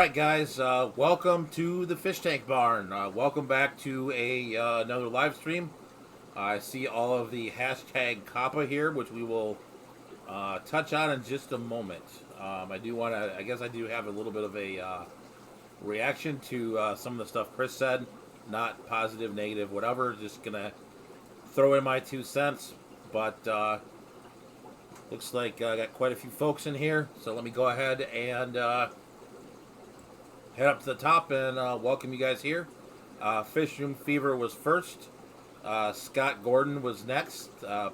right, guys. Welcome to the Fish Tank Barn. Welcome back to another live stream. I see all of the hashtag Kappa here, which we will touch on in just a moment. I do want to. I guess I do have a little bit of a reaction to some of the stuff Chris said. Not positive, negative, whatever. Just gonna throw in my 2 cents. But looks like I got quite a few folks in here. So let me go ahead and head up to the top and welcome you guys here. Fish Room Fever was first. Scott Gordon was next.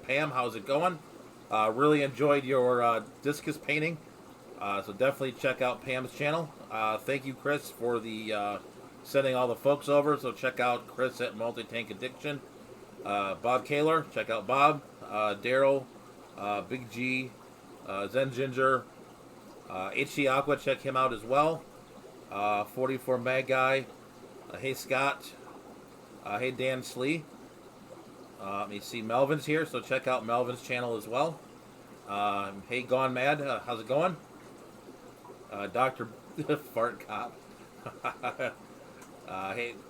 Pam, how's it going? Really enjoyed your discus painting. So definitely check out Pam's channel. Thank you, Chris, for the sending all the folks over. So check out Chris at Multi Tank Addiction. Bob Kaler, check out Bob. Daryl, Big G, Zen Ginger, HC Aqua, check him out as well. 44 Mag Guy. Hey Scott. Hey Dan Slee. Let me see, Melvin's here, so check out Melvin's channel as well. Hey Gone Mad, how's it going? Dr. Fart Cop.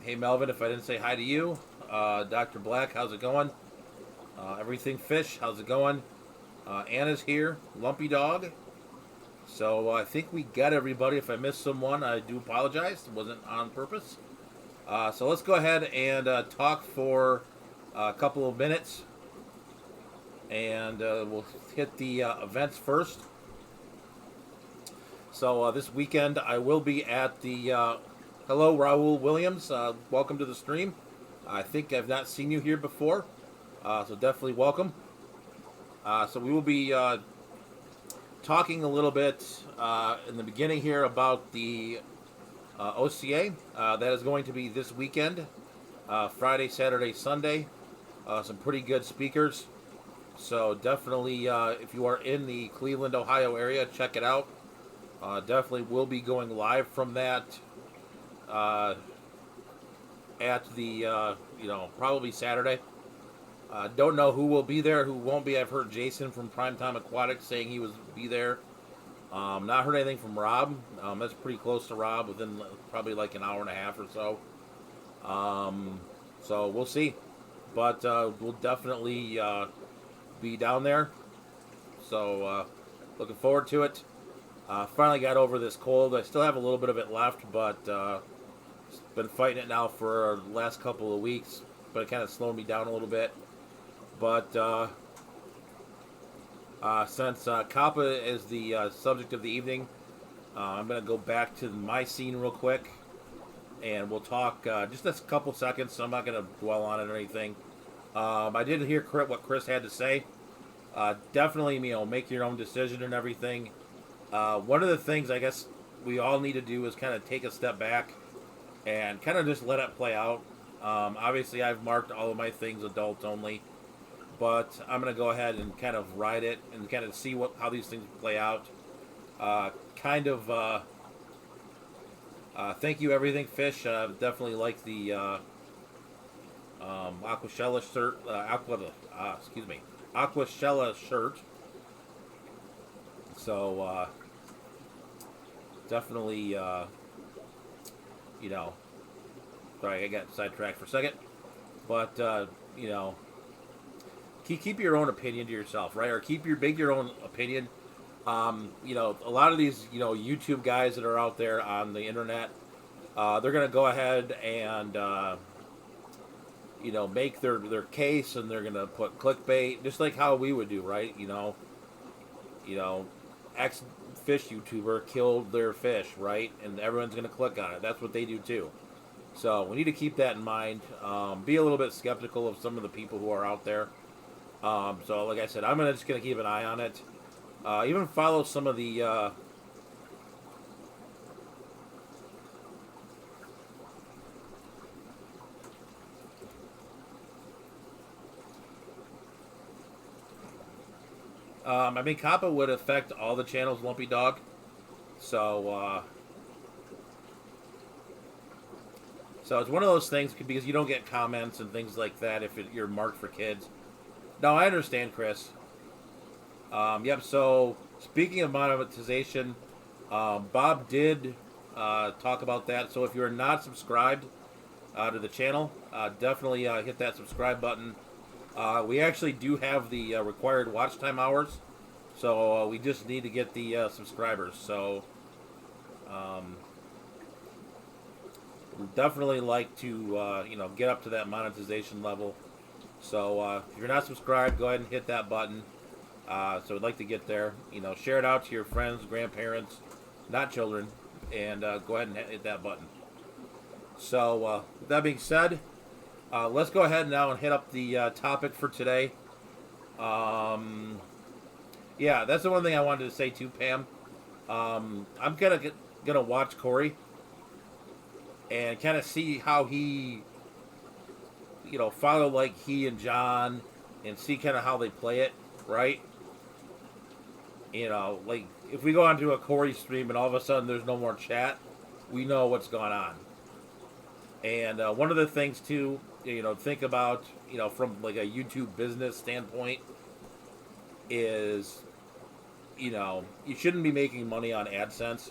Hey Melvin, if I didn't say hi to you. Dr. Black, how's it going? Everything Fish, how's it going? Anna's here. Lumpy Dog. So I think we got everybody. If I missed someone, I do apologize. It wasn't on purpose. So let's go ahead and talk for a couple of minutes. And we'll hit the events first. So this weekend I will be at the... hello, Raul Williams. Welcome to the stream. I think I've not seen you here before. So definitely welcome. So we will be... talking a little bit in the beginning here about the OCA. That is going to be this weekend, Friday, Saturday, Sunday. Some pretty good speakers. So definitely, if you are in the Cleveland, Ohio area, check it out. Definitely will be going live from that at the, probably Saturday. Don't know who will be there, who won't be. I've heard Jason from Primetime Aquatics saying he was be there. Not heard anything from Rob. That's pretty close to Rob, within probably like an hour and a half or so. So we'll see. But we'll definitely be down there. So looking forward to it. Finally got over this cold. I still have a little bit of it left, but been fighting it now for the last couple of weeks. But it kind of slowed me down a little bit. But since Kappa is the subject of the evening, I'm going to go back to my scene real quick, and we'll talk just a couple seconds. So I'm not going to dwell on it or anything. I did hear what Chris had to say. Definitely, make your own decision and everything. One of the things I guess we all need to do is kind of take a step back and kind of just let it play out. Obviously, I've marked all of my things adults only. But I'm going to go ahead and kind of ride it and kind of see how these things play out. Thank you, Everything Fish. Definitely like the Aquashella shirt. Aquashella shirt. So definitely, sorry, I got sidetracked for a second. But keep your own opinion to yourself, right? Or make your own opinion. A lot of these, YouTube guys that are out there on the internet, they're going to go ahead and, make their case, and they're going to put clickbait, just like how we would do, right? X fish YouTuber killed their fish, right? And everyone's going to click on it. That's what they do too. So we need to keep that in mind. Be a little bit skeptical of some of the people who are out there. So like I said, I'm just going to keep an eye on it. Even follow some of the... Kappa would affect all the channels, Lumpy Dog. So it's one of those things, because you don't get comments and things like that if you're marked for kids. No, I understand, Chris. Yep, so speaking of monetization, Bob did talk about that. So if you're not subscribed to the channel, definitely hit that subscribe button. We actually do have the required watch time hours, so we just need to get the subscribers. So we'd definitely like to get up to that monetization level. So if you're not subscribed, go ahead and hit that button. So we'd like to get there. Share it out to your friends, grandparents, not children, and go ahead and hit that button. So with that being said, let's go ahead now and hit up the topic for today. Yeah, that's the one thing I wanted to say too, Pam. I'm gonna watch Corey and kind of see how he, follow like he and John, and see kind of how they play it, right? Like if we go onto a Corey stream and all of a sudden there's no more chat, we know what's going on. And one of the things too, think about, from like a YouTube business standpoint, is, you shouldn't be making money on AdSense.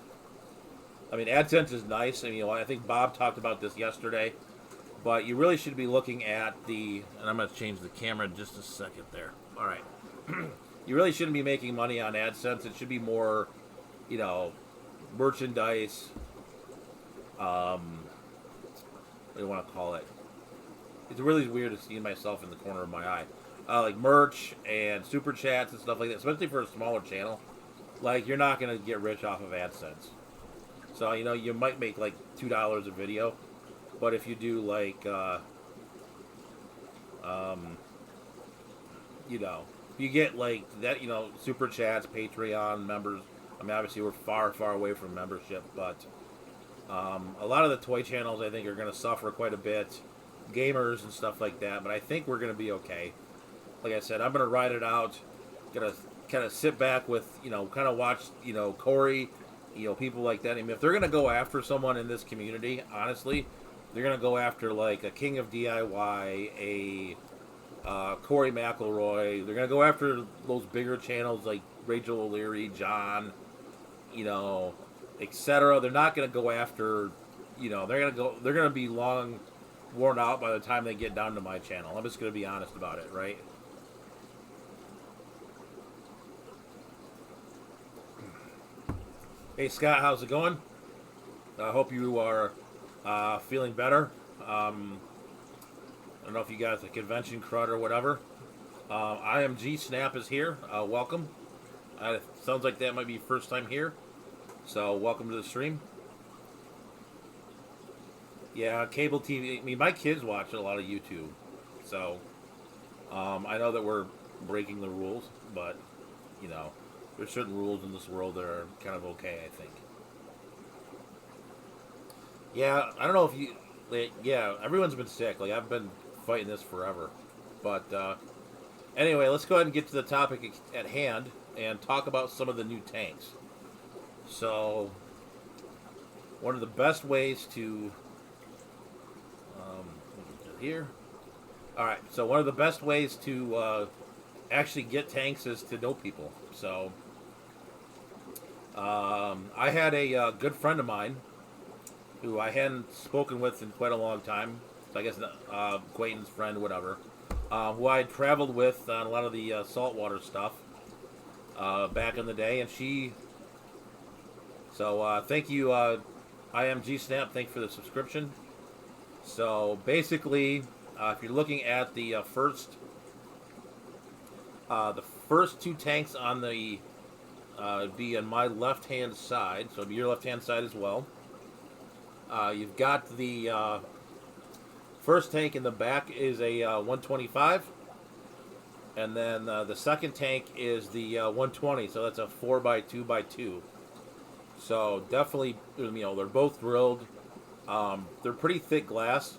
I mean, AdSense is nice. I mean, I think Bob talked about this yesterday, but you really should be looking at and I'm going to change the camera in just a second there. All right. You really shouldn't be making money on AdSense. It should be more, merchandise. What do you want to call it? It's really weird to see myself in the corner of my eye. Like merch and super chats and stuff like that, especially for a smaller channel. Like, you're not going to get rich off of AdSense. So, you might make like $2 a video. But if you do like, you get like that, super chats, Patreon members. I mean, obviously we're far, far away from membership, but a lot of the toy channels I think are going to suffer quite a bit, gamers and stuff like that. But I think we're going to be okay. Like I said, I'm going to ride it out. Gonna kind of sit back with, kind of watch, Corey, people like that. I mean, if they're going to go after someone in this community, honestly, they're going to go after like a King of DIY, a Corey McElroy. They're going to go after those bigger channels like Rachel O'Leary, John, etc. They're not going to go after, they're going to be long worn out by the time they get down to my channel. I'm just going to be honest about it, right? Hey Scott, how's it going? I hope you are feeling better. I don't know if you got the convention crud or whatever. IMG Snap is here. Welcome. Sounds like that might be your first time here. So welcome to the stream. Yeah, cable TV. I mean, my kids watch a lot of YouTube. So I know that we're breaking the rules, but, there's certain rules in this world that are kind of okay, I think. Yeah, I don't know if you... yeah, everyone's been sick. Like, I've been fighting this forever. But, anyway, let's go ahead and get to the topic at hand and talk about some of the new tanks. So, one of the best ways to... here. Alright, so one of the best ways to actually get tanks is to know people. So, I had a good friend of mine who I hadn't spoken with in quite a long time. So I guess acquaintance, friend, whatever. Who I had traveled with on a lot of the saltwater stuff back in the day, and she. So thank you, IMG Snap. Thank you for the subscription. So basically, if you're looking at the first two tanks on the be on my left-hand side, so it'll be your left-hand side as well. You've got the first tank in the back is a 125, and then the second tank is the 120. So that's a 4x2x2. So definitely, they're both drilled. They're pretty thick glass,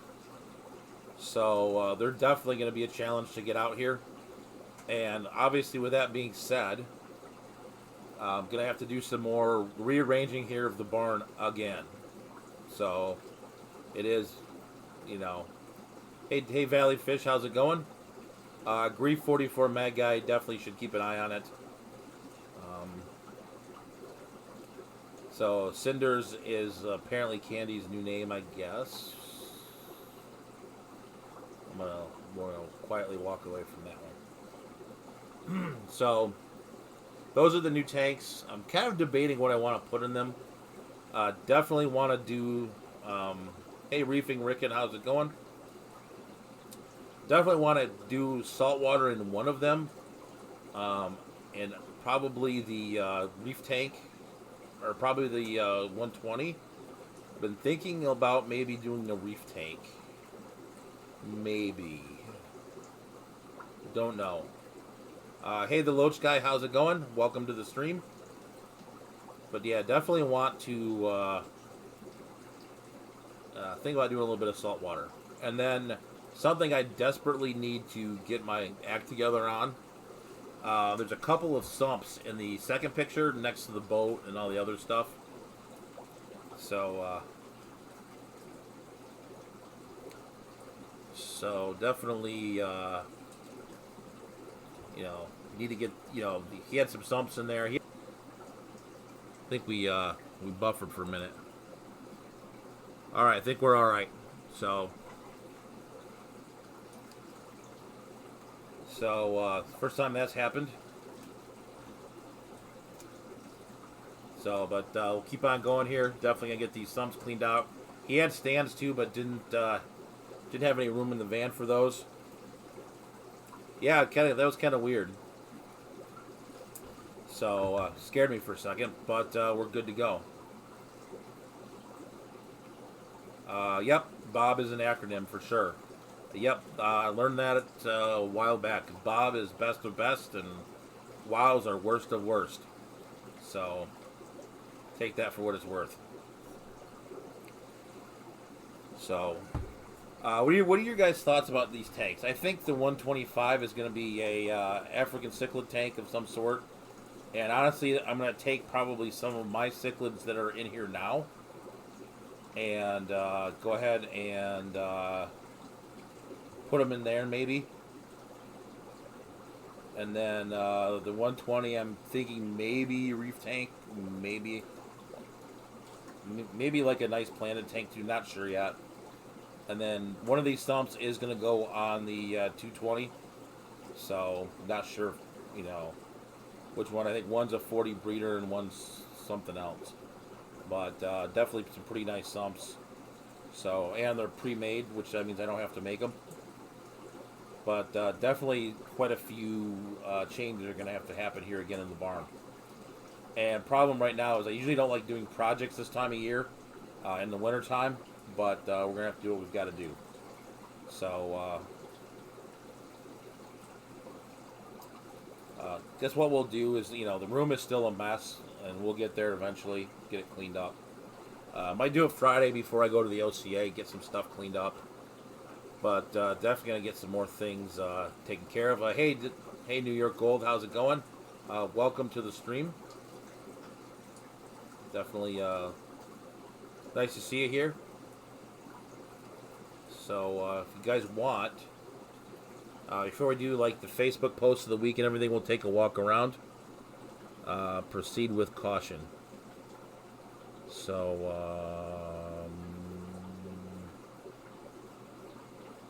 so they're definitely going to be a challenge to get out here. And obviously, with that being said, I'm going to have to do some more rearranging here of the barn again. So, it is, Hey Valley Fish, how's it going? Grief 44 Mad Guy, definitely should keep an eye on it. So Cinders is apparently Candy's new name, I guess. I'm gonna quietly walk away from that one. So those are the new tanks. I'm kind of debating what I want to put in them. Definitely want to do. Hey, Reefing Rickon, how's it going? Definitely want to do saltwater in one of them, and probably the reef tank, or probably the 120. I've been thinking about maybe doing the reef tank. Maybe. Don't know. Hey, the Loach guy, how's it going? Welcome to the stream. But yeah, definitely want to think about doing a little bit of saltwater. And then something I desperately need to get my act together on. There's a couple of sumps in the second picture next to the boat and all the other stuff. So definitely, need to get, he had some sumps in there. I think we buffered for a minute. All right, I think we're all right. So first time that's happened. So, but we'll keep on going here. Definitely gonna get these sumps cleaned out. He had stands too, but didn't have any room in the van for those. Yeah, that was kind of weird. So scared me for a second, but we're good to go. Yep, Bob is an acronym for sure. Yep, I learned that a while back. Bob is best of best, and wows are worst of worst. So take that for what it's worth. So, what are your guys' thoughts about these tanks? I think the 125 is going to be a African cichlid tank of some sort. And honestly, I'm going to take probably some of my cichlids that are in here now and go ahead and put them in there maybe. And then the 120, I'm thinking maybe reef tank, maybe like a nice planted tank too, not sure yet. And then one of these stumps is going to go on the 220. So, not sure, which one. I think one's a 40 breeder and one's something else. But definitely some pretty nice sumps. So, and they're pre-made, which that means I don't have to make them. But definitely quite a few changes are going to have to happen here again in the barn. And problem right now is I usually don't like doing projects this time of year in the wintertime. But we're going to have to do what we've got to do. So, guess what we'll do is, the room is still a mess, and we'll get there eventually, get it cleaned up. Might do it Friday before I go to the OCA, get some stuff cleaned up. But definitely going to get some more things taken care of. Hey, New York Gold, how's it going? Welcome to the stream. Definitely nice to see you here. So if you guys want, before we do like the Facebook post of the week and everything, we'll take a walk around. Proceed with caution. So,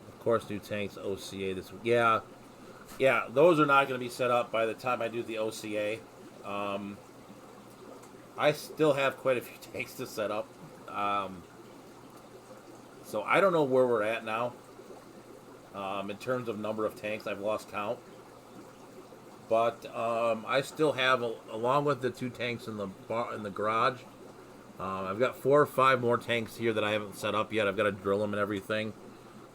of course, new tanks, OCA this week. Yeah, those are not going to be set up by the time I do the OCA. I still have quite a few tanks to set up. So I don't know where we're at now in terms of number of tanks. I've lost count. But I still have, along with the 2 tanks in the garage, I've got 4 or 5 more tanks here that I haven't set up yet. I've got to drill them and everything.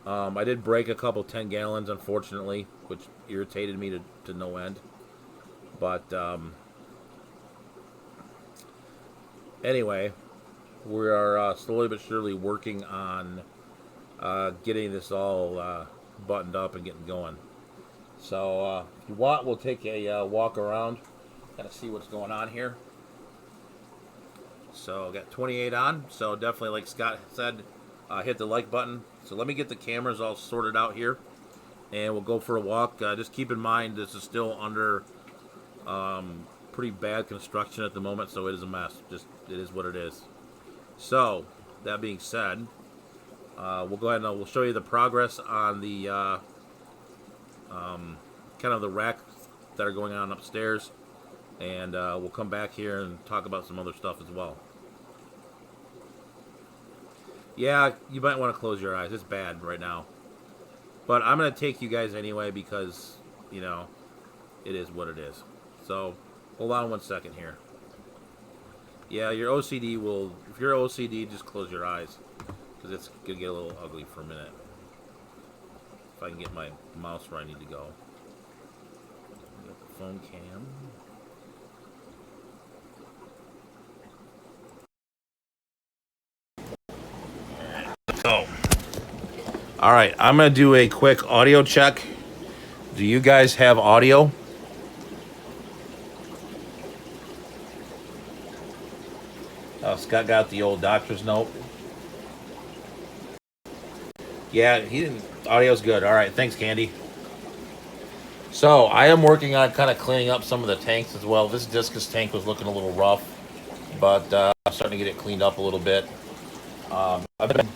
I did break a couple 10 gallons, unfortunately, which irritated me to no end. But anyway, we are slowly but surely working on getting this all buttoned up and getting going. So if you want, we'll take a walk around, kind of see what's going on here. So got 28 on, so definitely, like Scott said, hit the like button. So let me get the cameras all sorted out here, and we'll go for a walk. Just keep in mind this is still under pretty bad construction at the moment, so it is a mess. Just it is what it is. So that being said, we'll go ahead and we'll show you the progress on the kind of the racks that are going on upstairs, and we'll come back here and talk about some other stuff as well. Yeah, you might want to close your eyes. It's bad right now. But I'm going to take you guys anyway because, you know, it is what it is. So, hold on 1 second here. Yeah, your OCD will... If you're OCD, just close your eyes. Because it's going to get a little ugly for a minute. If I can get my mouse where I need to go. Get the phone cam. So, all right, I'm going to do a quick audio check. Do you guys have audio? Scott got the old doctor's note. Yeah, he didn't. Audio's good. All right, thanks, Candy. So, I am working on kind of cleaning up some of the tanks as well. This discus tank was looking a little rough, but I'm starting to get it cleaned up a little bit. I've been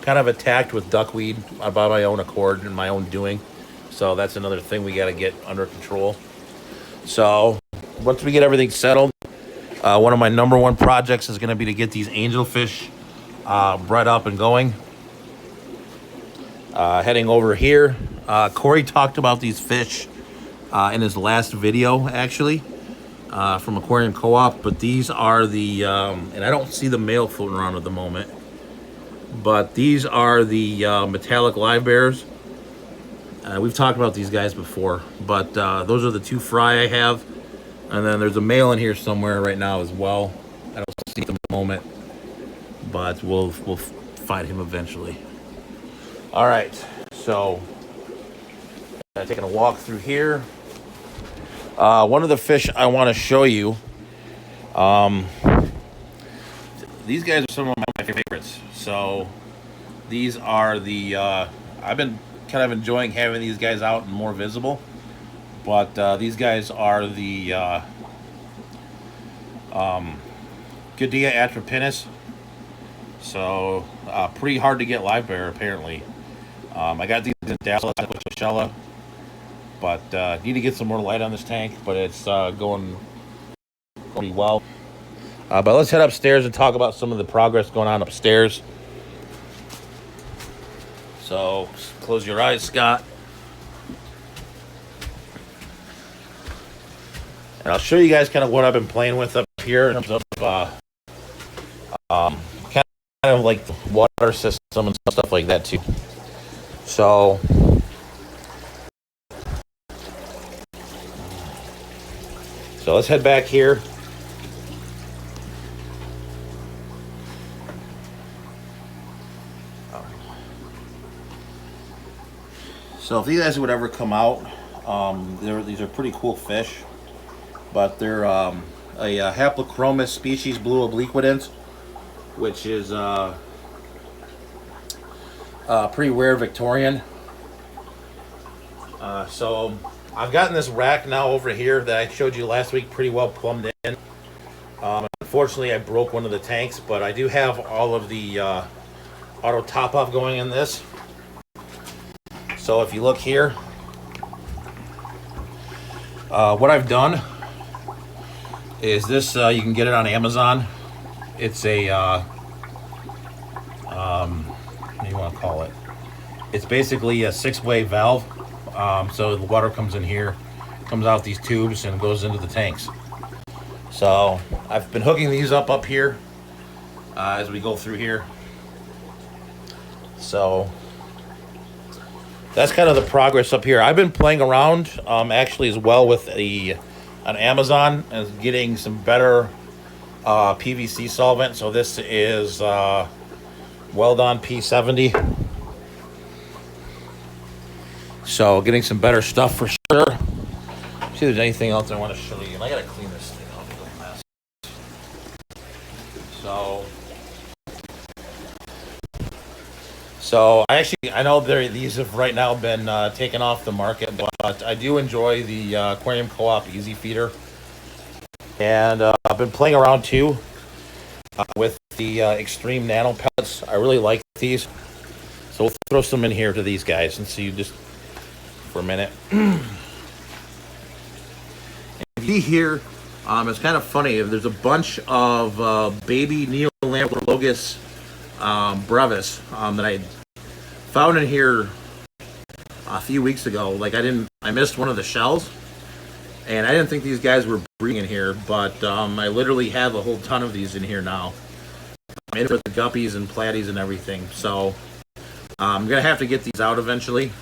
kind of attacked with duckweed by my own accord and my own doing. So that's another thing we got to get under control. So once we get everything settled, one of my number one projects is going to be to get these angelfish bred up and going. Heading over here, Corey talked about these fish in his last video, actually, from Aquarium Co-op. But these are the, and I don't see the male floating around at the moment, but these are the metallic live bears. We've talked about these guys before, but those are the two fry I have. And then there's a male in here somewhere right now as well. I don't see it at the moment, but we'll find him eventually. All right, so taking a walk through here. One of the fish I want to show you. These guys are some of my favorites. So these are the, I've been kind of enjoying having these guys out and more visible. But these guys are the Goodea atropinus. So pretty hard to get live bear apparently. I got these in Dallas with Shella, but need to get some more light on this tank. But it's going pretty well. But let's head upstairs and talk about some of the progress going on upstairs. So close your eyes, Scott. And I'll show you guys kind of what I've been playing with up here in terms of kind of like the water system and stuff like that too. So let's head back here. So if these guys would ever come out, these are pretty cool fish. But they're a Haplochromis species, blue obliquidans, which is pretty rare Victorian. So I've gotten this rack now over here that I showed you last week pretty well plumbed in. Unfortunately, I broke one of the tanks, but I do have all of the auto top-off going in this. So if you look here, what I've done is this, you can get it on Amazon. It's a, what do you want to call it? It's basically a 6-way valve. So the water comes in here, comes out these tubes and goes into the tanks. So I've been hooking these up here as we go through here. So that's kind of the progress up here. I've been playing around actually as well with on Amazon and getting some better PVC solvent. So this is Weldon P70. So getting some better stuff for sure. See if there's anything else I want to show you. And I gotta clean this thing off. It's a mess. So I know these have right now been taken off the market, but I do enjoy the Aquarium Co-op Easy Feeder, and I've been playing around too with the Extreme Nano pellets. I really like these, so we'll throw some in here to these guys and see just for a minute. See here, it's kind of funny. There's a bunch of baby Neolamprologus brevis that I found in here a few weeks ago. Like I missed one of the shells, and I didn't think these guys were breeding in here, but I literally have a whole ton of these in here now. I'm in with the guppies and platies and everything, so I'm gonna have to get these out eventually,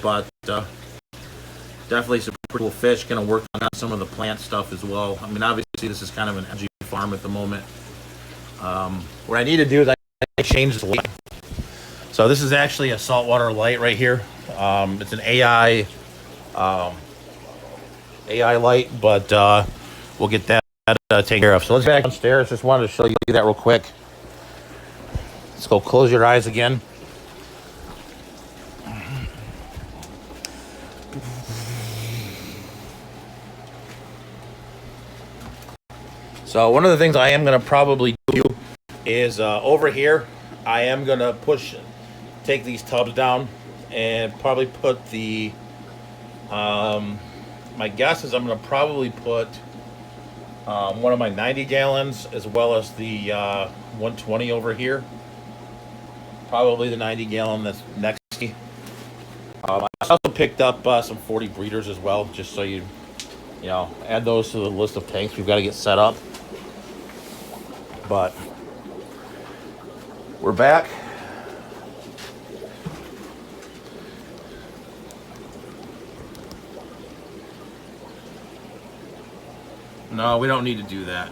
but definitely some pretty cool fish. Gonna work on some of the plant stuff as well. I mean, obviously this is kind of an edgy farm at the moment. What I need to do is I change the light. So this is actually a saltwater light right here. It's an AI light, but we'll get that taken care of. So let's go back downstairs. Just wanted to show you that real quick. Let's go close your eyes again. So one of the things I am going to probably do is over here, I am going to take these tubs down and probably put the, my guess is I'm going to probably put one of my 90 gallons as well as the 120 over here. Probably the 90 gallon that's next to me. I also picked up some 40 breeders as well, just so you know, add those to the list of tanks we've got to get set up. But we're back. No, we don't need to do that.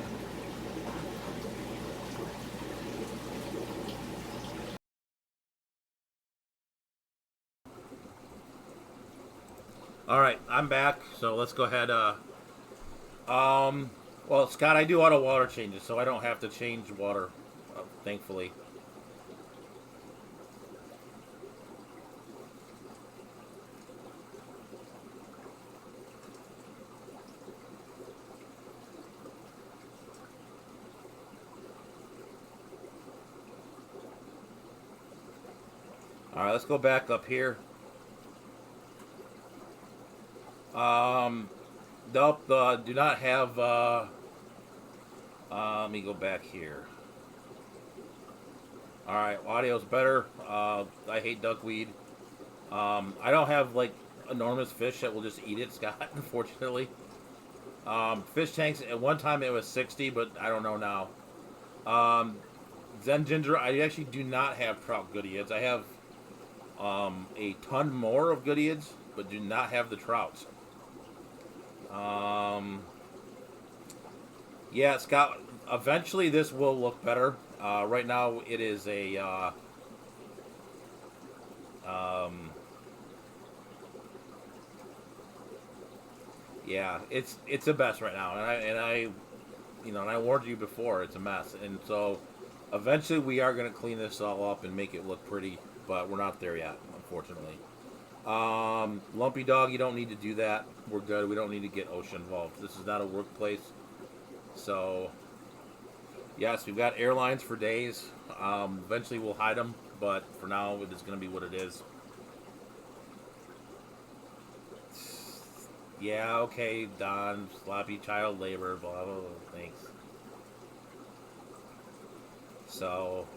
All right, I'm back. So let's go ahead. Well, Scott, I do auto water changes, so I don't have to change water, thankfully. All right, let's go back up here. Nope, do not have, let me go back here. Alright, audio's better. I hate duckweed. I don't have, like, enormous fish that will just eat it, Scott, unfortunately. Fish tanks, at one time it was 60, but I don't know now. Zen Ginger, I actually do not have trout goodeids. I have a ton more of goodeids, but do not have the trouts. Yeah, Scott, eventually this will look better. Right now it is a yeah, it's a mess right now, and I you know, and I warned you before, it's a mess, and so eventually we are going to clean this all up and make it look pretty, but we're not there yet, unfortunately. Lumpy Dog, you don't need to do that. We're good. We don't need to get OSHA involved. This is not a workplace. So, yes, we've got airlines for days. Eventually we'll hide them, but for now it is going to be what it is. Yeah, okay, Don, sloppy child labor, blah, blah, blah, thanks. So,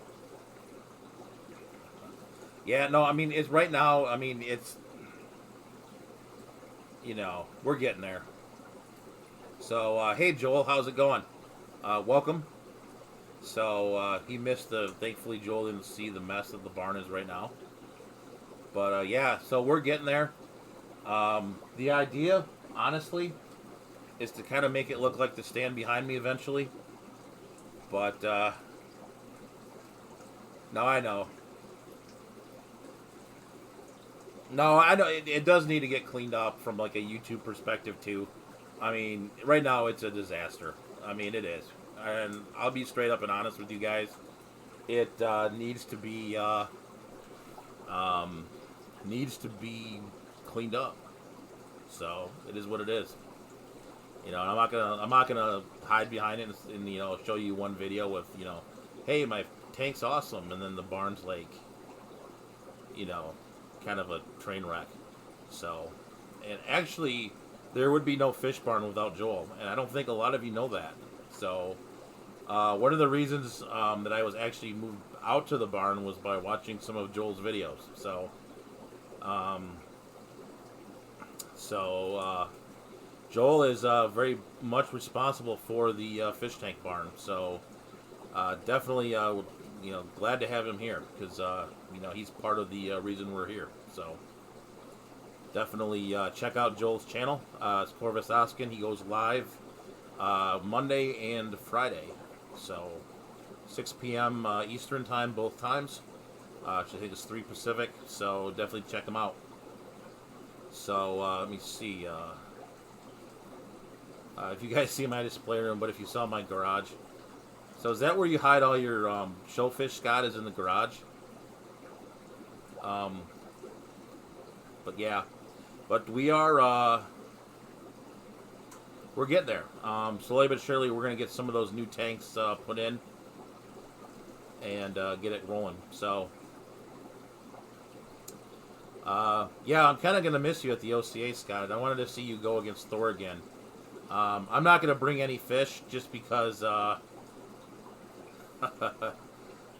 yeah, no, I mean, it's right now, I mean, it's, you know, we're getting there. So, hey, Joel, how's it going? Welcome. So, he missed thankfully, Joel didn't see the mess that the barn is right now. But, yeah, so we're getting there. The idea, honestly, is to kind of make it look like the stand behind me eventually. But, no, I know. No, I know it does need to get cleaned up from like a YouTube perspective too. I mean, right now it's a disaster. I mean, it is, and I'll be straight up and honest with you guys. It needs to be needs to be cleaned up. So it is what it is. You know, I'm not gonna hide behind it and you know show you one video with you know, hey, my tank's awesome, and then the barn's like, you know, kind of a train wreck. So, and actually, there would be no fish barn without Joel, and I don't think a lot of you know that. So, one of the reasons that I was actually moved out to the barn was by watching some of Joel's videos. Um, so Joel is very much responsible for the fish tank barn. So, definitely, you know, glad to have him here because you know he's part of the reason we're here. So. Definitely check out Joel's channel. It's Corvus Oskin. He goes live Monday and Friday. So 6 p.m. Eastern time both times. I think it's 3 Pacific. So definitely check him out. So let me see. If you guys see my display room, but if you saw my garage. So is that where you hide all your shellfish, Scott, is in the garage? But yeah. But we are, we're getting there. Slowly but surely, we're going to get some of those new tanks put in and get it rolling. So, yeah, I'm kind of going to miss you at the OCA, Scott. I wanted to see you go against Thor again. I'm not going to bring any fish just because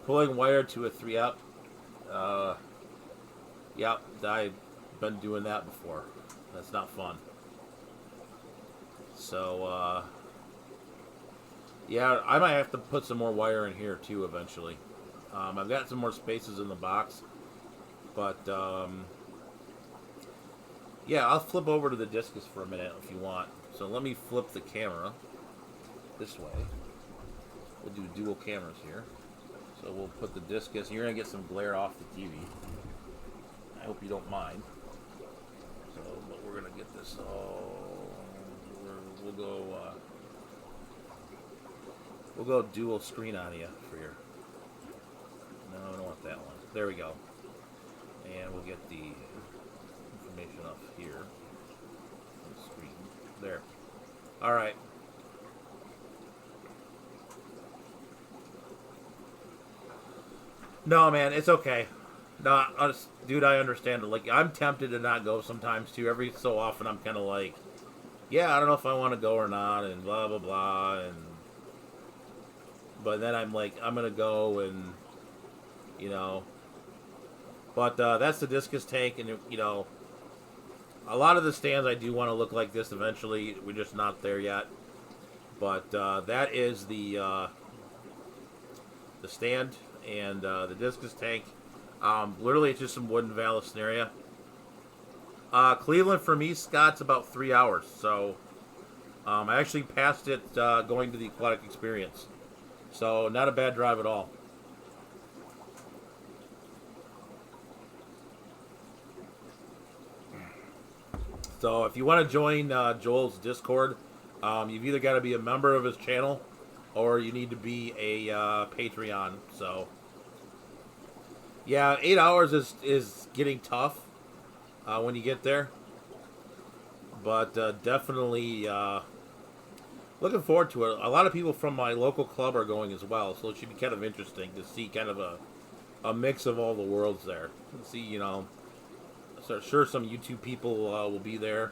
pulling wire to a 3-up. Yeah, I've been doing that before. That's not fun. So, yeah, I might have to put some more wire in here too eventually. I've got some more spaces in the box, but yeah, I'll flip over to the discus for a minute if you want. So let me flip the camera this way. We'll do dual cameras here. So we'll put the discus. You're gonna get some glare off the TV. I hope you don't mind. So, but we're gonna get this all. We'll go dual screen on you for your. No, I don't want that one. There we go. And we'll get the information up here. On the screen. There. All right. No, man, it's okay. No, dude, I understand it. Like, I'm tempted to not go sometimes too. Every so often, I'm kind of like, yeah, I don't know if I want to go or not, and blah blah blah, and but then I'm like, I'm gonna go, and you know, but that's the discus tank, and you know, a lot of the stands I do want to look like this eventually. We're just not there yet, but that is the stand and the discus tank. Literally, it's just some wooden Vallisneria. Cleveland for me, Scott's about 3 hours. So, I actually passed it going to the Aquatic Experience. So, not a bad drive at all. So, if you want to join Joel's Discord, you've either got to be a member of his channel or you need to be a Patreon. So, yeah, 8 hours is getting tough when you get there. But definitely looking forward to it. A lot of people from my local club are going as well, so it should be kind of interesting to see kind of a mix of all the worlds there. See, you know, so sure some YouTube people will be there,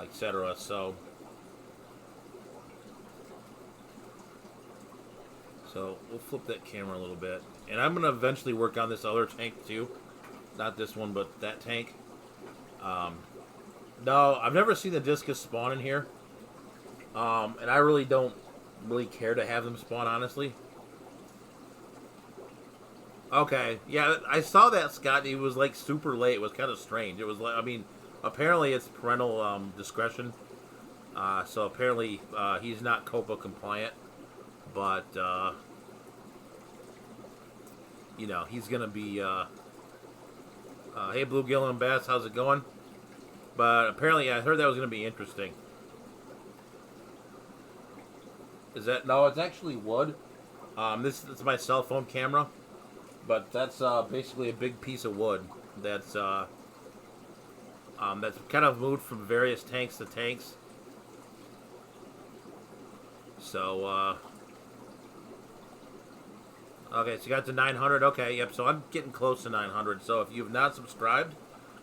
etc. So we'll flip that camera a little bit. And I'm going to eventually work on this other tank too. Not this one, but that tank. No, I've never seen the discus spawn in here. And I really don't care to have them spawn, honestly. Okay, yeah, I saw that, Scott. It was like super late. It was kind of strange. It was like, I mean, apparently it's parental discretion. So apparently he's not COPA compliant. But, you know, he's going to be, hey, Bluegill and Bass, how's it going? But apparently I heard that was going to be interesting. Is that, no, it's actually wood. This is my cell phone camera. but that's basically a big piece of wood that's kind of moved from various tanks to tanks. So okay, so you got to 900. Okay, yep. So I'm getting close to 900. So if you've not subscribed,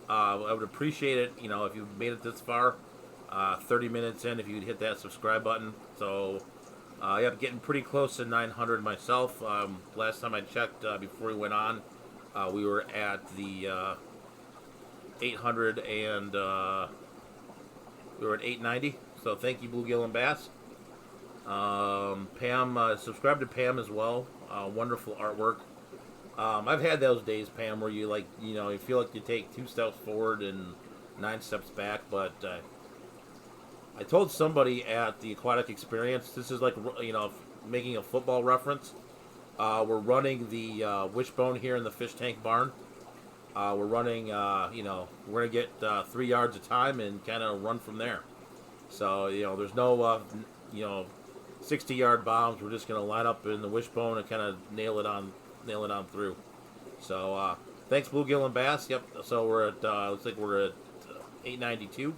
I would appreciate it. You know, if you've made it this far, 30 minutes in, if you'd hit that subscribe button. So yep, getting pretty close to 900 myself. Last time I checked, before we went on, we were at the 800 and we were at 890. So thank you, Bluegill and Bass. Pam, subscribe to Pam as well. Wonderful artwork. I've had those days, Pam, where you you feel like you take 2 steps forward and 9 steps back. But I told somebody at the Aquatic Experience, this is like, making a football reference. We're running the wishbone here in the fish tank barn. We're running, we're going to get 3 yards a time and kind of run from there. So, there's no, 60-yard bombs. We're just going to line up in the wishbone and kind of nail it on through. So, thanks, Bluegill and Bass. Yep. So we're at, looks like we're at 892.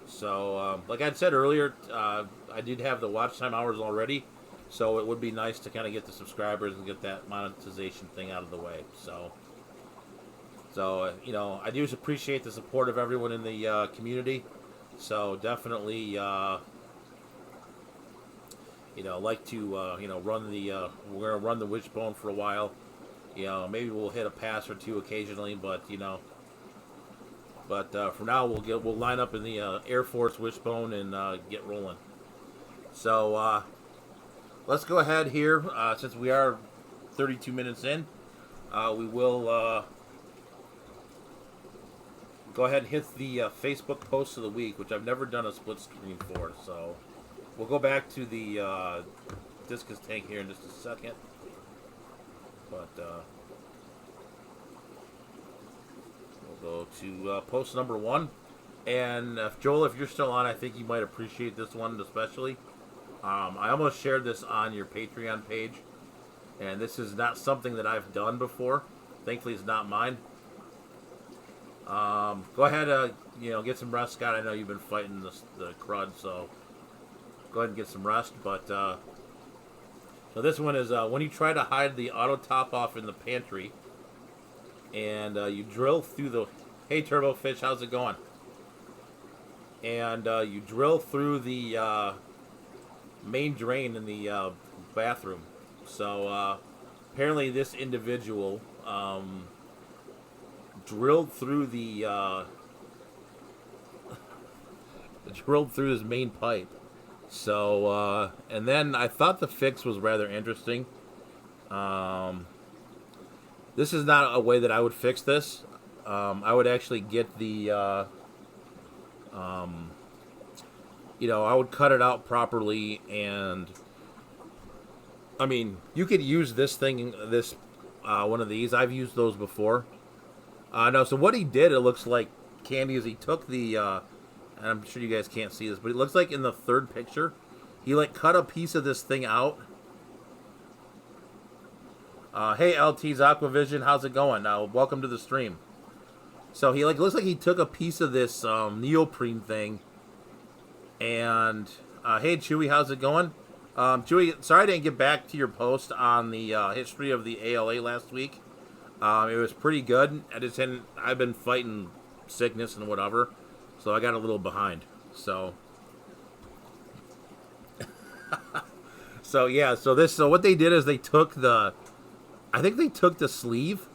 So, like I said earlier, I did have the watch time hours already. So it would be nice to kind of get the subscribers and get that monetization thing out of the way. So I do appreciate the support of everyone in the community. So definitely, like to, run the, we're going to run the wishbone for a while. Maybe we'll hit a pass or two occasionally, but, for now we'll line up in the Air Force wishbone and get rolling. So let's go ahead here, since we are 32 minutes in. We will go ahead and hit the Facebook post of the week, which I've never done a split screen for. So we'll go back to the discus tank here in just a second. But we'll go to post number 1. And Joel, if you're still on, I think you might appreciate this one especially. I almost shared this on your Patreon page, and this is not something that I've done before. Thankfully, it's not mine. Go ahead, get some rest, Scott. I know you've been fighting the crud, so go ahead and get some rest. But so this one is when you try to hide the auto top off in the pantry, and you drill through the. Hey, Turbo Fish, how's it going? And you drill through the main drain in the bathroom. So apparently, this individual drilled through the drilled through his main pipe. So and then I thought the fix was rather interesting. This is not a way that I would fix this. I would actually get the I would cut it out properly, and I mean, you could use this thing, this one of these. I've used those before. No, so what he did, it looks like, Candy, is he took the, and I'm sure you guys can't see this, but it looks like in the third picture, he like cut a piece of this thing out. Hey, LT's Aquavision, how's it going? Welcome to the stream. So he looks like he took a piece of this neoprene thing, and hey, Chewy, how's it going? Chewy, sorry I didn't get back to your post on the history of the ALA last week. It was pretty good. I've been fighting sickness and whatever, so I got a little behind. So, so what they did is they took the sleeve,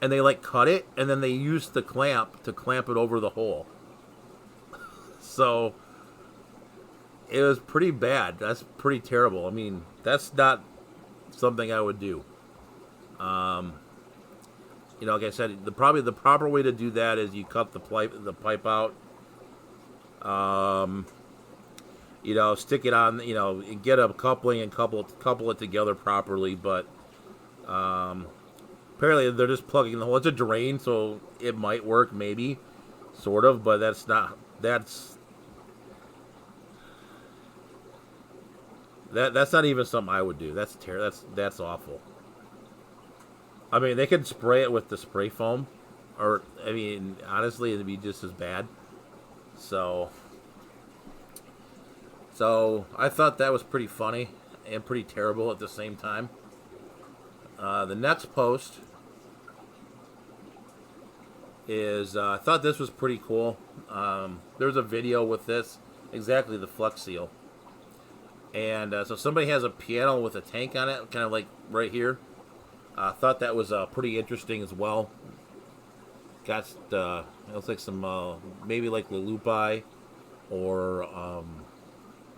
and they like cut it, and then they used the clamp to clamp it over the hole. So it was pretty bad. That's pretty terrible. I mean, that's not something I would do. Like I said, the proper way to do that is you cut the pipe out. Stick it on. Get a coupling and couple it together properly. But apparently they're just plugging the hole. It's a drain, so it might work, maybe, sort of. But that's not. That's not even something I would do. That's awful. I mean, they could spray it with the spray foam, or I mean, honestly, it'd be just as bad. So, so I thought that was pretty funny and pretty terrible at the same time. The next post is I thought this was pretty cool. There's a video with this, exactly the Flex Seal, and so somebody has a piano with a tank on it, kind of like right here. I thought that was pretty interesting as well. Got it looks like some maybe like Lulupi or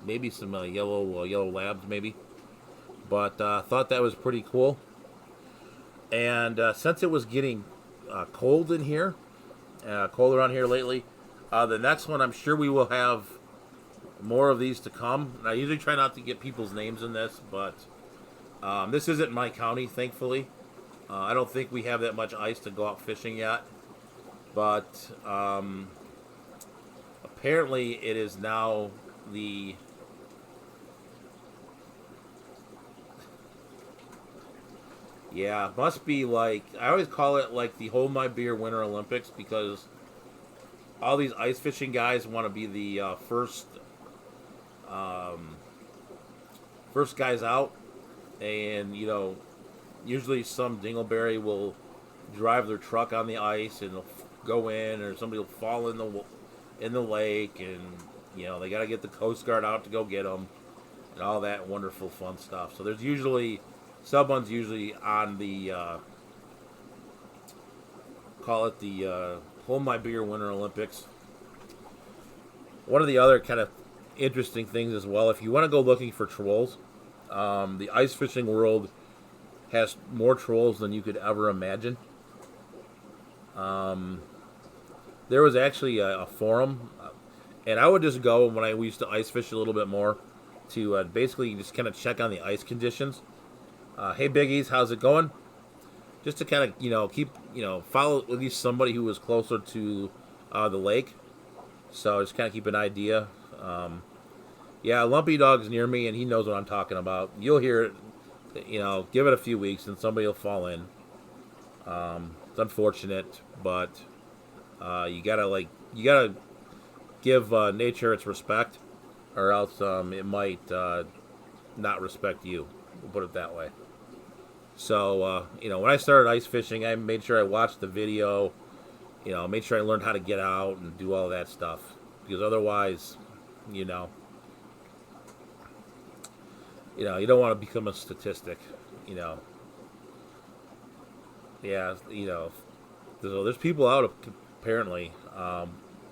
maybe some yellow labs maybe, but thought that was pretty cool. And since it was getting cold in here, cold around here lately, the next one I'm sure we will have more of these to come. And I usually try not to get people's names in this, but this isn't my county, thankfully. I don't think we have that much ice to go out fishing yet, but apparently it is now the yeah, must be like I always call it like the Hold My Beer Winter Olympics because all these ice fishing guys want to be the um, first guys out, and usually some dingleberry will drive their truck on the ice and they'll go in, or somebody will fall in the lake, and they got to get the Coast Guard out to go get them, and all that wonderful fun stuff. So there's usually someone's usually on the call it the Hold My Beer Winter Olympics. One of the other kind of interesting things as well, if you want to go looking for trolls, the ice fishing world has more trolls than you could ever imagine. There was actually a forum, and I would just go when we used to ice fish a little bit more to basically just kind of check on the ice conditions. Hey Biggies, how's it going? Just to kind of keep follow at least somebody who was closer to the lake, so just kind of keep an idea. Yeah, Lumpy Dog's near me, and he knows what I'm talking about. You'll hear it. Give it a few weeks, and somebody will fall in. It's unfortunate, but you gotta give nature its respect, or else it might not respect you. We'll put it that way. So when I started ice fishing, I made sure I watched the video. Made sure I learned how to get out and do all that stuff, because otherwise, you don't want to become a statistic. Yeah, so there's people out apparently,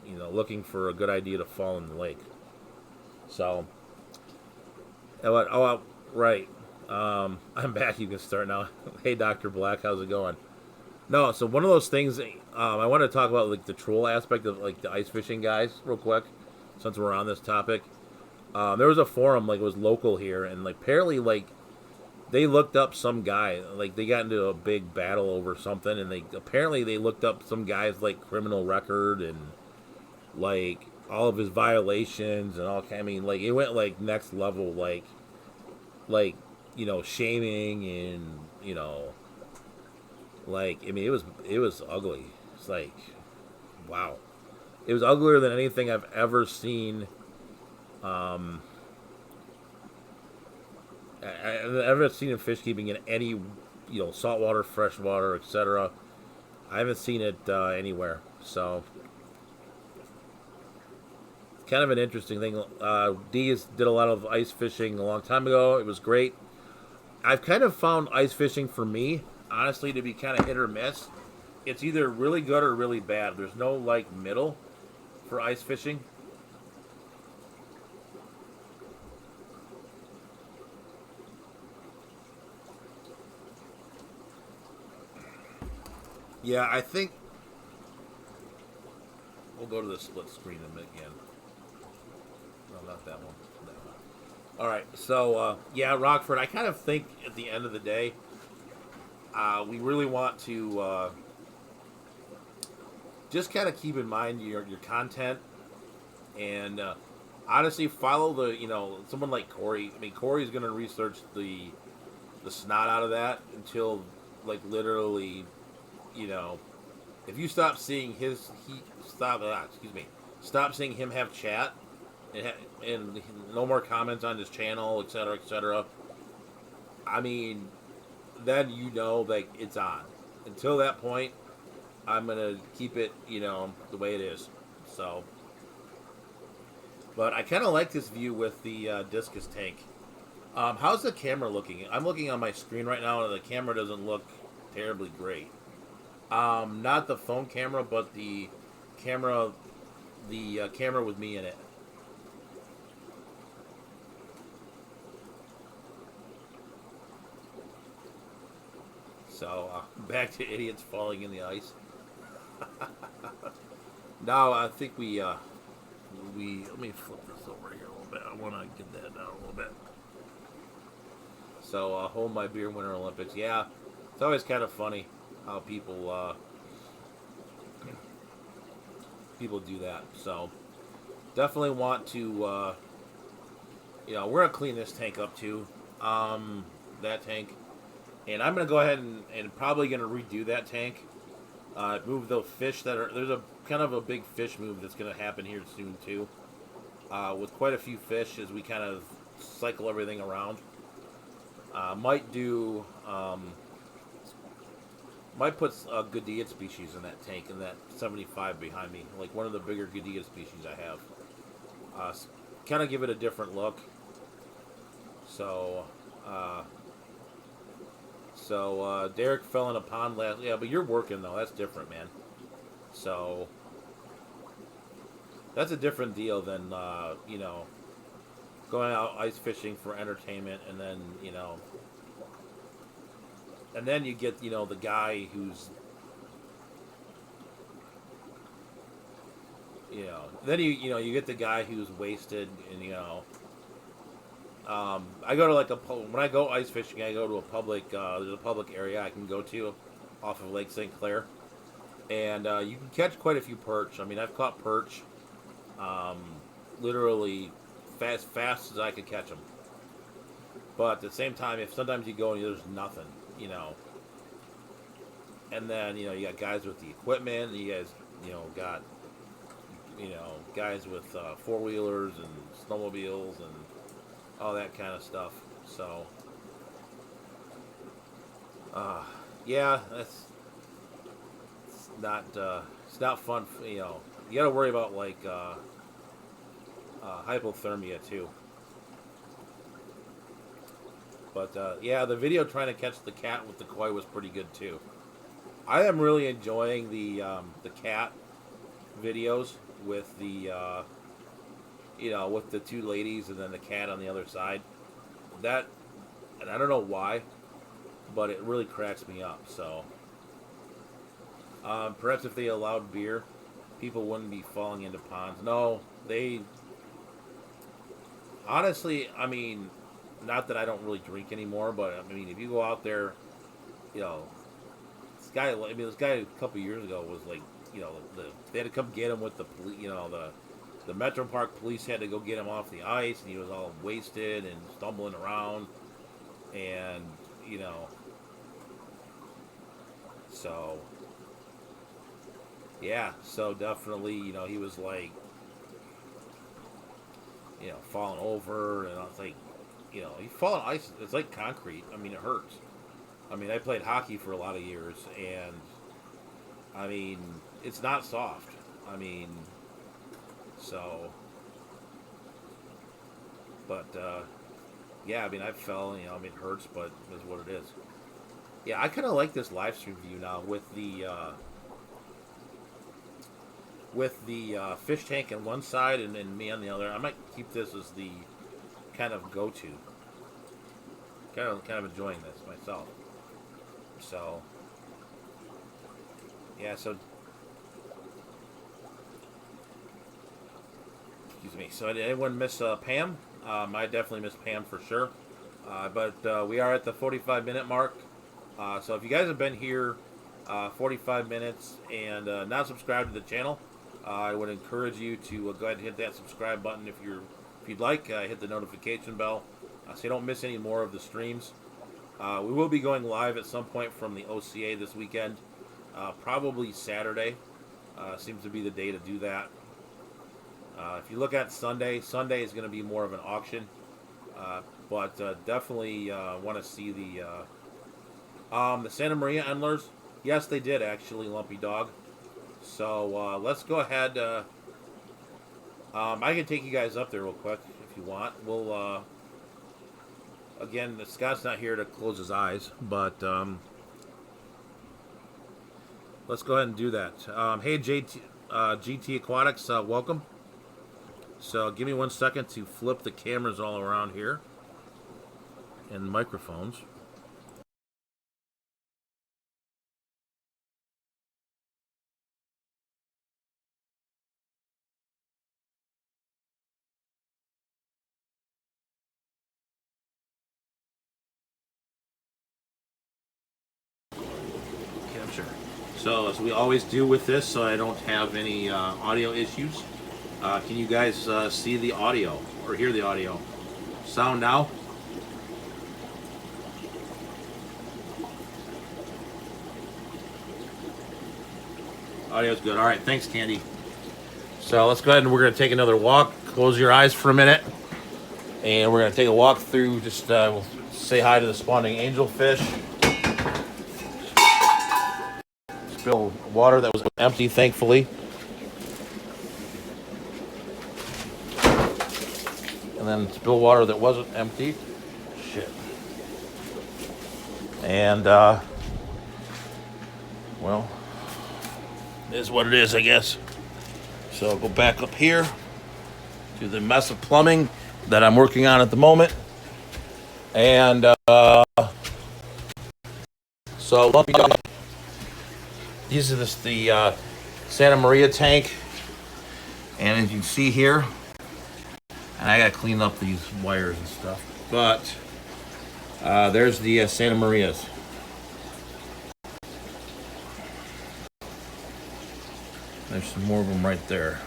looking for a good idea to fall in the lake. So, right. I'm back. You can start now. Hey, Dr. Black, how's it going? No, so one of those things I want to talk about, like the troll aspect of like the ice fishing guys, real quick, since we're on this topic. There was a forum, like it was local here, and like apparently like they looked up some guy, like they got into a big battle over something, and they looked up some guy's like criminal record and like all of his violations and all. I mean, like it went like next level, like shaming, and like I mean it was ugly. It's like wow, it was uglier than anything I've ever seen. I've ever seen in fish keeping in any saltwater, freshwater, etc. I haven't seen it anywhere. So it's kind of an interesting thing. Dee did a lot of ice fishing a long time ago. It was great. I've kind of found ice fishing for me, honestly, to be kind of hit or miss. It's either really good or really bad. There's no like middle for ice fishing. Yeah, I think we'll go to the split screen again. No, not that one. That one. All right, so yeah, Rockford. I kind of think at the end of the day, we really want to just kind of keep in mind your content, and honestly follow someone like Corey. I mean, Corey's going to research the snot out of that until like literally, you know, if you stop seeing stop seeing him have chat and no more comments on his channel, etc., etc. I mean, then you know, like, it's on. Until that point, I'm gonna keep it, the way it is. So, but I kind of like this view with the discus tank. How's the camera looking? I'm looking on my screen right now, and the camera doesn't look terribly great. Not the phone camera, but camera, the camera with me in it. So back to idiots falling in the ice. Now I think we let me flip this over here a little bit. I want to get that down a little bit. So hold my beer, Winter Olympics. Yeah, it's always kind of funny how people do that. So definitely want to we're gonna clean this tank up too. That tank, and I'm gonna go ahead and probably gonna redo that tank. Move those fish there's a kind of a big fish move that's gonna happen here soon too. With quite a few fish as we kind of cycle everything around. Might put a Goodea species in that tank, in that 75 behind me, like one of the bigger Goodea species I have. Kind of give it a different look. So, Derek fell in a pond last. Yeah, but you're working though. That's different, man. So that's a different deal than going out ice fishing for entertainment, and then you get the guy who's then you get the guy who's wasted, and I go to when I go ice fishing, I go to a public there's a public area I can go to off of Lake St. Clair, and you can catch quite a few perch. I mean, I've caught perch literally fast as I could catch them. But at the same time, if sometimes you go and there's nothing, and then you got guys with the equipment, and you guys got guys with four wheelers and snowmobiles and all that kind of stuff. So yeah, it's not fun. You got to worry about hypothermia too. But yeah, the video trying to catch the cat with the koi was pretty good too. I am really enjoying the cat videos with with the two ladies and then the cat on the other side. That, and I don't know why, but it really cracks me up. So perhaps if they allowed beer, people wouldn't be falling into ponds. No, they honestly, I mean, not that I don't really drink anymore, but I mean, if you go out there, this guy a couple years ago was like, they had to come get him with the police, the Metro Park police had to go get him off the ice, and he was all wasted and stumbling around, and so yeah, so definitely, he was like, falling over, and I was like, you fall on ice, it's like concrete. I mean, it hurts. I mean, I played hockey for a lot of years, and I mean, it's not soft. I mean, so, but yeah, I mean, I fell. I mean, it hurts, but it's what it is. Yeah, I kind of like this live stream view now with the fish tank on one side and me on the other. I might keep this as the kind of go-to. Kind of enjoying this myself. So yeah, so excuse me. So did anyone miss Pam? I definitely missed Pam for sure. But we are at the 45-minute mark. So if you guys have been here 45 minutes and not subscribed to the channel, I would encourage you to go ahead and hit that subscribe button if you'd like. Hit the notification bell so you don't miss any more of the streams. We will be going live at some point from the OCA this weekend. Probably Saturday seems to be the day to do that. If you look at Sunday, Sunday is going to be more of an auction. But definitely want to see the Santa Maria Endlers. Yes, they did actually, Lumpy Dog. So let's go ahead. I can take you guys up there real quick if you want. We'll again, Scott's not here to close his eyes, but let's go ahead and do that. Hey, GT Aquatics, welcome. So give me 1 second to flip the cameras all around here and microphones. Capture. So as we always do with this, so I don't have any audio issues. Can you guys see the audio or hear the audio? Sound now? Audio's good. All right, thanks, Candy. So let's go ahead and we're going to take another walk. Close your eyes for a minute. And we're going to take a walk through, just we'll say hi to the spawning angelfish. Spill water that was empty, thankfully. And then spill water that wasn't empty. Shit. And, well, it is what it is, I guess. So I'll go back up here to the mess of plumbing that I'm working on at the moment. And, so these are the Santa Maria tank. And as you can see here, and I gotta clean up these wires and stuff. But there's the Santa Marias. There's some more of them right there.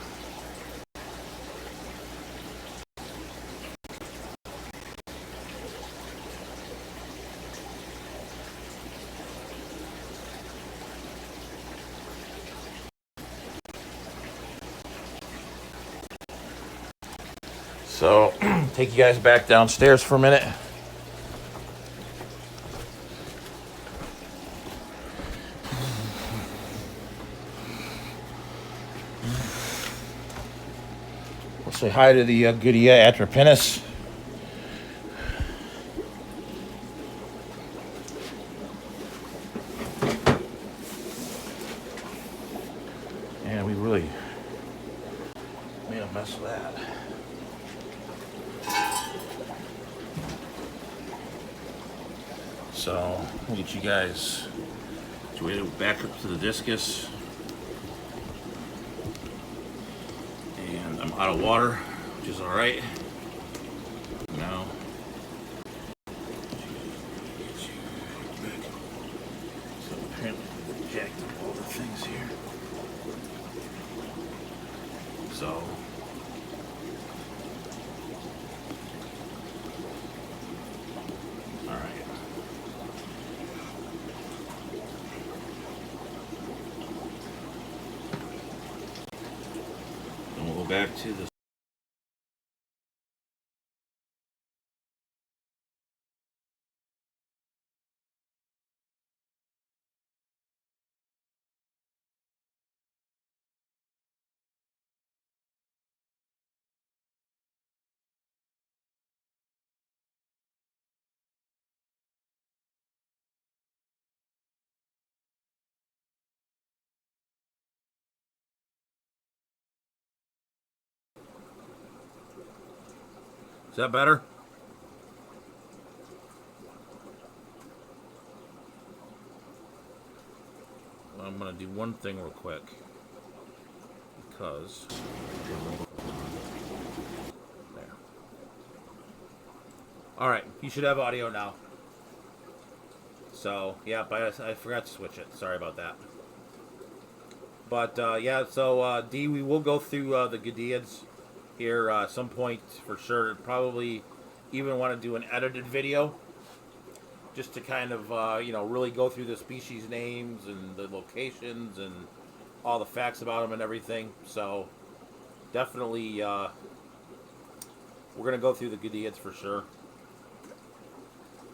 So, take you guys back downstairs for a minute. We'll say hi to the Goodia Atropinus. And we really made a mess of that. So we'll get you guys back up to the discus. And I'm out of water, which is alright. Now so apparently we jacked up all the things here. So back to the Is that better? Well, I'm going to do one thing real quick. Because... There. Alright, you should have audio now. So, yeah, but I forgot to switch it. Sorry about that. But, yeah, so, D, we will go through the Goodians here at some point for sure. Probably even want to do an edited video. just to kind of really go through the species names and the locations and all the facts about them and everything. So definitely, we're gonna go through the Gudeids for sure.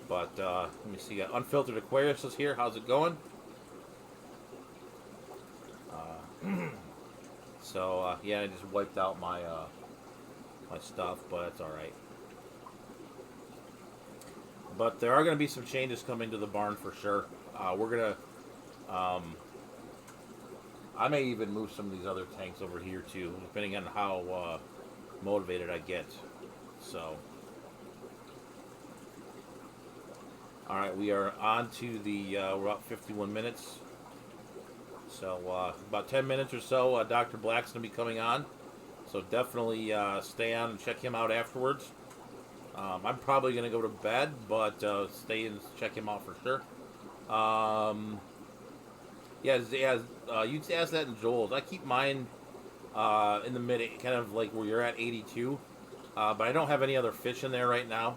But let me see. Got Unfiltered Aquarius is here. How's it going? Yeah, I just wiped out my my stuff, but it's all right. But there are going to be some changes coming to the barn for sure. We're gonna. I may even move some of these other tanks over here too, depending on how motivated I get. So, all right, we are on to the. We're about 51 minutes. So about 10 minutes or so, Dr. Black's going to be coming on. So definitely stay on and check him out afterwards. I'm probably going to go to bed, but stay and check him out for sure. You'd ask that in Joel's. I keep mine in the mid, kind of like where you're at 82. But I don't have any other fish in there right now.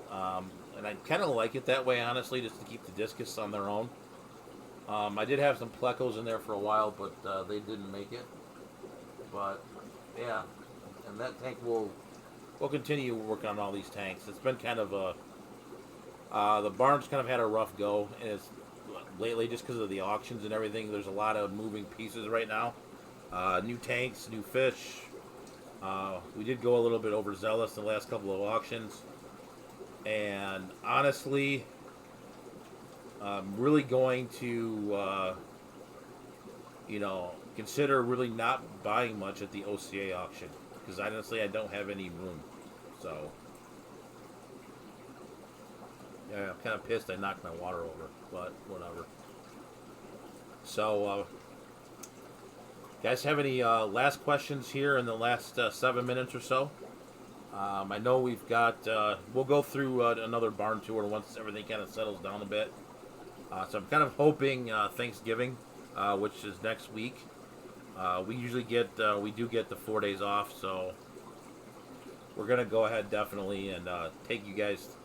And I kind of like it that way, honestly, just to keep the discus on their own. I did have some plecos in there for a while, but they didn't make it. But yeah, and that tank we'll continue working on all these tanks. It's been kind of the barn's kind of had a rough go, and it's lately just because of the auctions and everything. There's a lot of moving pieces right now. New tanks, new fish. We did go a little bit overzealous in the last couple of auctions, and honestly, I'm really going to, consider really not buying much at the OCA auction because honestly, I don't have any room. So, yeah, I'm kind of pissed I knocked my water over, but whatever. So, guys, have any last questions here in the last 7 minutes or so? I know we've got. We'll go through another barn tour once everything kind of settles down a bit. So I'm kind of hoping Thanksgiving, which is next week. We usually we do get the 4 days off, so we're gonna go ahead definitely and take you guys,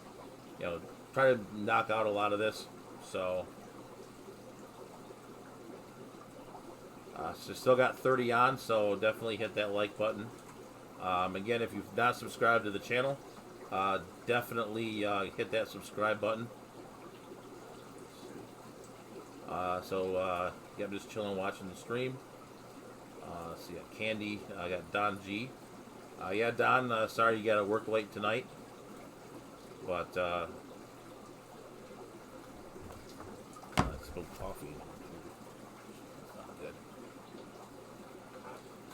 try to knock out a lot of this. So, still got 30 on, so definitely hit that like button. Again, if you've not subscribed to the channel, definitely hit that subscribe button. I'm just chilling watching the stream. Let's see, got Candy. I got Don G. Yeah, Don, sorry you got to work late tonight. But, let's go coffee. Not good.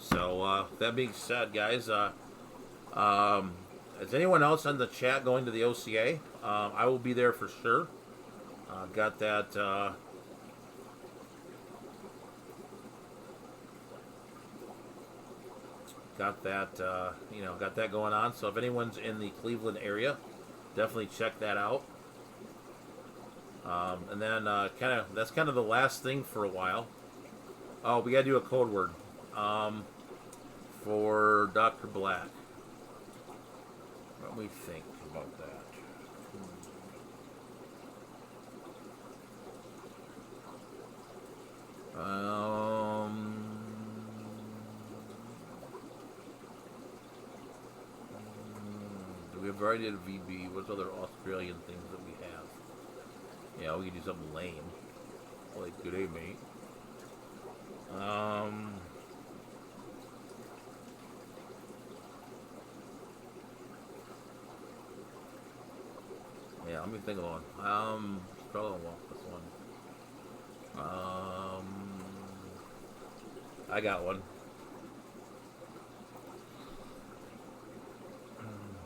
So, that being said, guys, is anyone else in the chat going to the OCA? I will be there for sure. Got that, got that going on. So if anyone's in the Cleveland area, definitely check that out. And then that's kind of the last thing for a while. Oh, we gotta do a code word for Dr. Black. What do we think about that? We've already did a VB. What's other Australian things that we have? Yeah, we could do something lame. Like, good day, mate. Yeah, let me think of one. Probably want this one. I got one.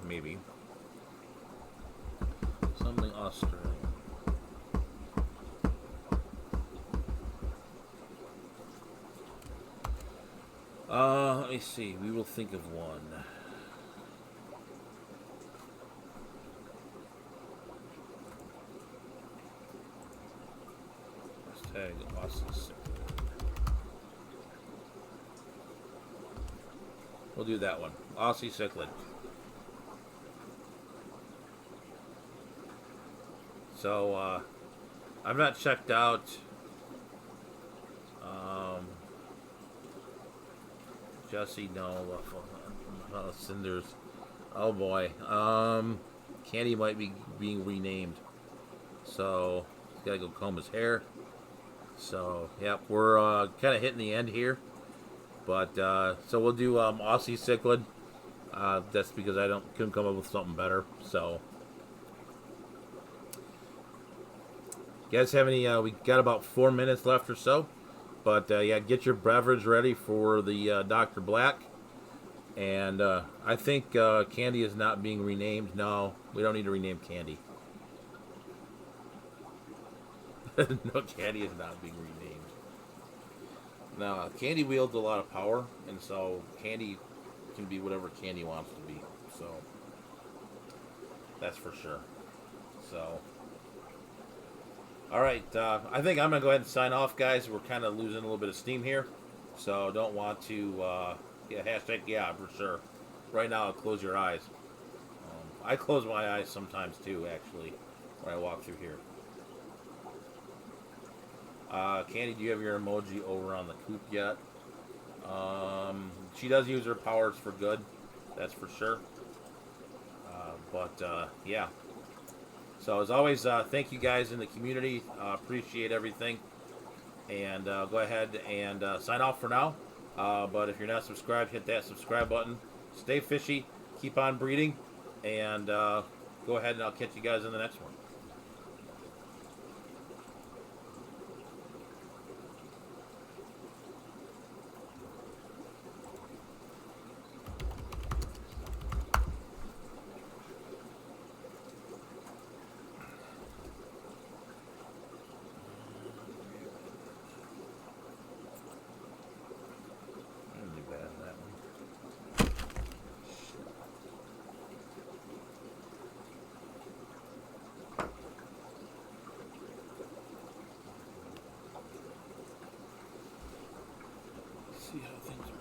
Maybe. Something Australian. Let me see. We will think of one. Hashtag Aussie. We'll do that one. Aussie Cichlid. So I've not checked out Jesse. No, Cinders. Oh boy, Candy might be being renamed. So he's gotta go comb his hair. So yep, we're kind of hitting the end here. But so we'll do Aussie Cichlid. That's because I couldn't come up with something better. So you guys have any? We got about 4 minutes left or so. But yeah, get your beverage ready for the Dr. Black. And I think Candy is not being renamed. No, we don't need to rename Candy. No, Candy is not being renamed. No, Candy wields a lot of power, and so Candy can be whatever Candy wants to be. So that's for sure. So, all right, I think I'm gonna go ahead and sign off, guys. We're kind of losing a little bit of steam here, so don't want to. Yeah, hashtag yeah for sure. Right now, I'll close your eyes. I close my eyes sometimes too, actually, when I walk through here. Candy, do you have your emoji over on the coop yet? She does use her powers for good, that's for sure. But yeah. So as always, thank you guys in the community. Appreciate everything. And go ahead and sign off for now. But if you're not subscribed, hit that subscribe button. Stay fishy. Keep on breeding. And go ahead and I'll catch you guys in the next one. See how things